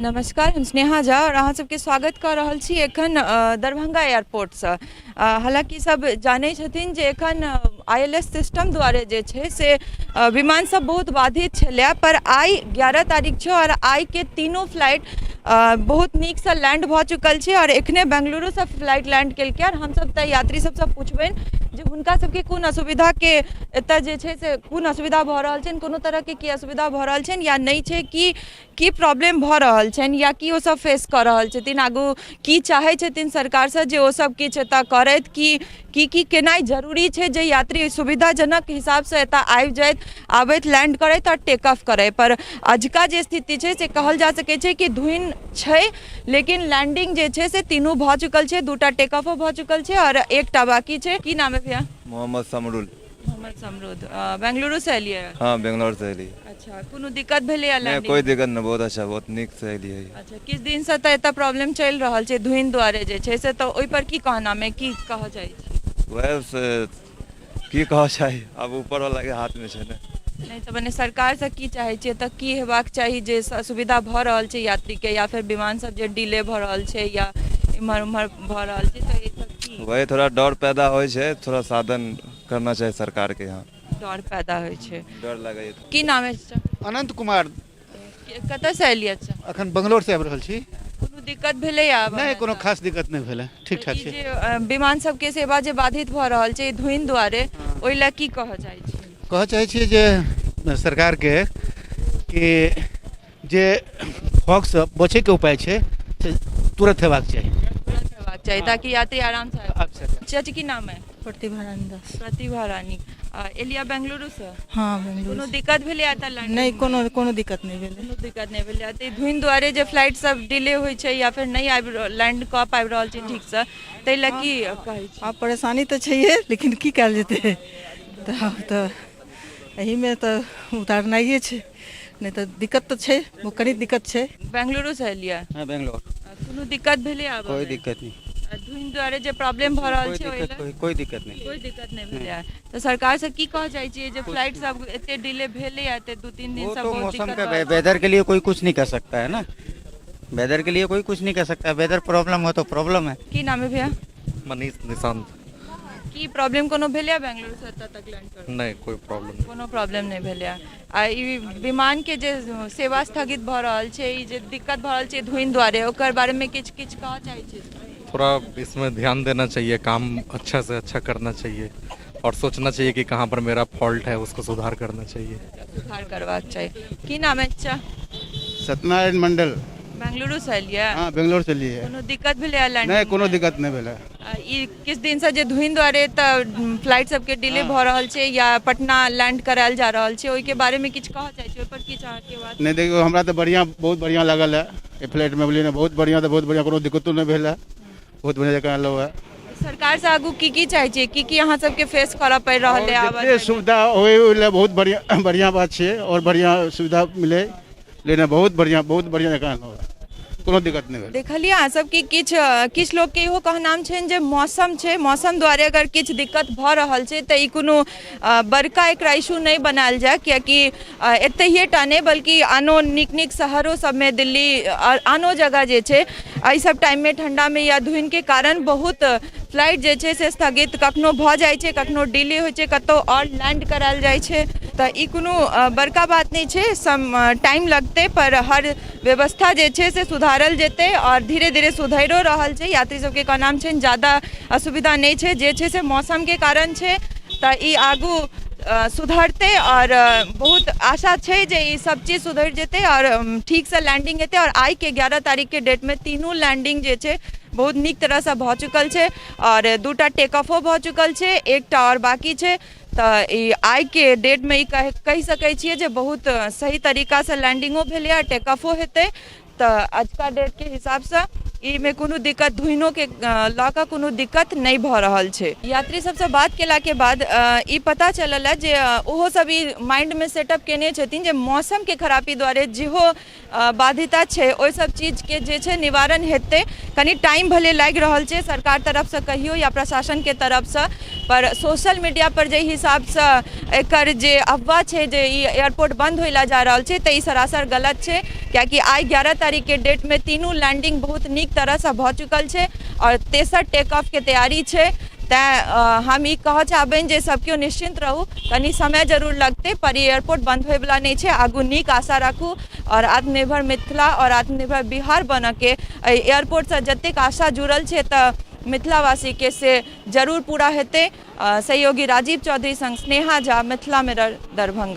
नमस्कार, हम स्नेहा झा और अहाँ सबके स्वागत कर रहल छी एखन दरभंगा एयरपोर्ट से। हालांकि सब जानै छथिन जे एखन आईएलएस सिस्टम द्वारे जे छै से विमान सब बहुत बाधित छलै, पर आइ 11 तारीख छै और आइ के तीनों फ्लाइट बहुत नीक से लैंड भऽ चुकल छै और एखने बेंगलुरु से फ्लाइट लैंड केलकै। और हम सब तऽ यात्री सबसँ पुछबनि जे हुनका सबके कोन असुविधा के एतऽ जे छै से कोन असुविधा भऽ रहल छनि, कोनो तरह के की असुविधा भऽ रहल छनि या नहि छै, की प्रॉब्लम भऽ रहल छनि या की ओ सब फेस कऽ रहल छथिन, आगू की चाहै छथिन सरकार से जे ओ सब किछु एतऽ करथि, की केनाइ जरूरी छै जे यात्री सुविधाजनक हिसाब से एतऽ आबि जाइत, आबैत लैंड करैत और टेक ऑफ करै। पर अजुका जे स्थिति छै से कहल जा सकै छै कि धुन छै, लेकिन लैंडिंग जे छै से तीनों भऽ चुकल छै, दूटा टेक ऑफो भऽ चुकल छै और एकटा बाकी छै। की नाम है भैया? मोहम्मद समरुल। मोहम्मद समरूद। बेंगलुरु से एलियै? हाँ, बेंगलोर से एली। अच्छा, कोनो दिक्कत भेलै या नहीं, लैंडिंग? कोई दिक्कत नहीं, बहुत अच्छा, बहुत नीक से एली है। अच्छा, किस दिन से तऽ एतऽ प्रॉब्लम चलि रहल छै धुनि दुआरे जे छै से, तऽ ओहि पर की कहना में की कहऽ चाही? वह से की कह चाही, अब ऊपर वाला के हाथ में छै ने। नहीं तऽ मने सरकार से की चाहै छियै, तऽ की हेबाक चाही जे असुविधा भऽ रहल छै यात्री के, या फिर विमान सब जे डिले भऽ रहल छै या इम्हर उम्हर भऽ रहल छै, तऽ एतऽ की वही थोड़ा डर पैदा होइ छै, थोड़ा साधन करना चाहिए सरकार के यहाँ। डर पैदा होइ छै? डर लगे। की नाम है चाचा? अनंत कुमार। कतऽ से एलियै? अच्छा, अखन बंगलोर से आबि रहल छी। कोनो दिक्कत भेलै या? नहीं, कोनो खास दिक्कत नहीं भेलै, ठीक ठाक छै। जे विमान सबके सेवा जे बाधित भऽ रहल छै धुनि दुआरे, ओहि लए की कहऽ चाहै छी? कहऽ चाहै छियै जे सरकार के कि जे फॉग से बचे के उपाय छै से तुरंत हेबाक चाही। तुरंत हेबाक चाही ताकि यात्री आराम से आबि अच्छा। चाची की नाम है? प्रतिभा रानी दास। प्रतिभा रानी। एलिया बेंगलुरु से? हाँ, बेंगलुरु कोनो से। दिक्कत भेलै एतऽ लैंडिंग? नहीं, कोनो दिक्कत नहीं भेलै। कोनो दिक्कत नहीं भेलै। तऽ धुनि दुआरे जे फ्लाइट सब डिले होइ छै या फिर नहीं आबि लैंड कऽ पाबि रहल छै ठीक से, ताहि लए की कहै छी? हाँ, परेशानी तो छैहे, लेकिन की कयल जेतै, तऽ एही में तऽ उतारनाइए छै, नहीं तऽ दिक्कत तो छै, वो कनी दिक्कत छै। बेंगलुरु से एलिया? हाँ, बेंगलोर। कोनो दिक्कत भेलै आब? कोई दिक्कत नहीं। धुनि दुआरे जे प्रॉब्लम भऽ रहल छै ओहि लए? कोई दिक्कत नहीं। कोई दिक्कत नहीं भेलै। तऽ सरकार से की कहऽ चाहै छियै जे फ्लाइट सब एते डिले भेलै या एते 2-3 दिन वो से तो बहुत मौसम दिक्कत का भऽ रहल छै? वेदर के लिए कोई कुछ नहीं कर सकता है ना। वेदर के लिए कोई कुछ नहीं कर सकता, वेदर प्रॉब्लम हो तो प्रॉब्लम है। की नाम है भैया? मनीष निशांत। की प्रॉब्लम कोनो भेलै बेंगलुरु से एतऽ तक लैंड कर? नहीं, कोई प्रॉब्लम कोनो प्रॉब्लम नहीं भेलै। आ ई विमान के जे सेवा स्थगित भऽ रहल छै, ई जे दिक्कत भऽ रहल छै धुनि दुआरे, ओकर बारे में किछु कहऽ चाहै छी? थोड़ा इसमें ध्यान देना चाहिए, काम अच्छा से अच्छा करना चाहिए और सोचना चाहिए कि कहाँ पर मेरा फॉल्ट है, उसको सुधार करना चाहिए। सुधार करबाक चाही। की नाम है अच्छा? सत्यनारायण मंडल। बेंगलुरु से एलियै? हाँ, बेंगलोर से लिए। कोनो दिक्कत भेलै लैंड? नहीं, कोनो दिक्कत नहीं भेलै। ई किस दिन से जे धुनि दुआरे तऽ फ्लाइट सबके डिले भऽ रहल छै या पटना लैंड करायल जा रहल छै, ओहिके बारे में किछु कहऽ चाहै छी? ओहि पर की चाहके बात? नहीं, देखियो हमरा तो बढ़िया, बहुत बढ़िया लागल है ये फ्लाइट में, बोलिए ना, बहुत बढ़िया, तो बहुत बढ़िया, कोनो दिक्कतो नहीं भेल है, बहुत बढ़िया जगह एलो है। सरकार से आगू की चाहै छियै, की अहाँ सबके फेस करऽ पड़ि रहल है? जितने सुविधा होए ओहि बहुत बढ़िया बात छै और बढ़िया सुविधा मिले, लेकिन बहुत बढ़िया जगह एलो है, कोनो दिक्कत नहीं भेल। देखलिए अहाँ सब कि किछु लोग के इहो कहनाम छनि जे मौसम छै, मौसम द्वारे अगर किछु दिक्कत भऽ रहल छै तऽ ई कोनो बड़का एकरा इशू नहीं बनायल जाय, कियाकि एतहिए टा नहि बल्कि आनो नीक शहरों सबमे, दिल्ली और आनो जगह जे छै एहि सब टाइम में ठंडा में या धुनि के कारण बहुत फ्लाइट जे छै से स्थगित कखनो भऽ जाइ छै, कखनो डिले होइ छै, कतौ और लैंड करायल जाइ छै। तऽ ई कोनो बड़का बात नहीं छै, टाइम लगते, पर हर व्यवस्था जे छै से सुधारल जेतै और धीरे धीरे सुधैरो रहल छै। यात्री सबके कहनाम छै ज्यादा असुविधा नहीं छै, जे छै से मौसम के कारण छै, तऽ ई आगू सुधरते और बहुत आशा छै जे ई सब चीज सुधर जेतै और ठीक से लैंडिंग हेतै। और आई के 11 तारीख के डेट में तीनों लैंडिंग जे छै बहुत नीक तरह से भऽ चुकल छै और दूटा टेक ऑफो भऽ चुकल छै, एकटा और बाकी छै। तऽ ई आइ के डेट में ई कहि सकै छियै जे बहुत सही तरीका से लैंडिंगो भेलै और टेक ऑफो हेतै। तऽ अजुका डेट के हिसाब से ई में कोनो दिक्कत धुइनो के लऽ कऽ कोनो दिक्कत नहीं भऽ रहल छै। यात्री सबसे बात केला के बाद ई पता चलल है जे ओहो सब ई माइंड में सेटअप केने छथिन जे मौसम के खराबी द्वारे जेहो बाधिता छै ओहि सब चीज के जे छै निवारण हेतै। कनी टाइम भले लागि रहल छै सरकार तरफ से कहियो या प्रशासन के तरफ से, पर सोशल मीडिया पर जे हिसाब से एकर जे अफवाह है जे एयरपोर्ट बंद होइला जा रहा है तो सरासर गलत है, क्योंकि आई 11 तारीख के डेट में तीनों लैंडिंग बहुत नीक तरह से भ चुकल है और तेसर टेक ऑफ के तैयारी है। तैं हम ई कह चाहबनि जे सब केओ निश्चिंत रहू, कनी समय जरूर लगते पर एयरपोर्ट बंद होए वाला नहीं है। आगू नीक आशा राखू और आत्मनिर्भर मिथिला और आत्मनिर्भर बिहार बन के एयरपोर्ट से जतेक आशा जुड़ल है तो मिथिलावासी के से जरूर पूरा हेतै। सहयोगी राजीव चौधरी संग स्नेहा झा, मिथिला मिरर, दरभंगा।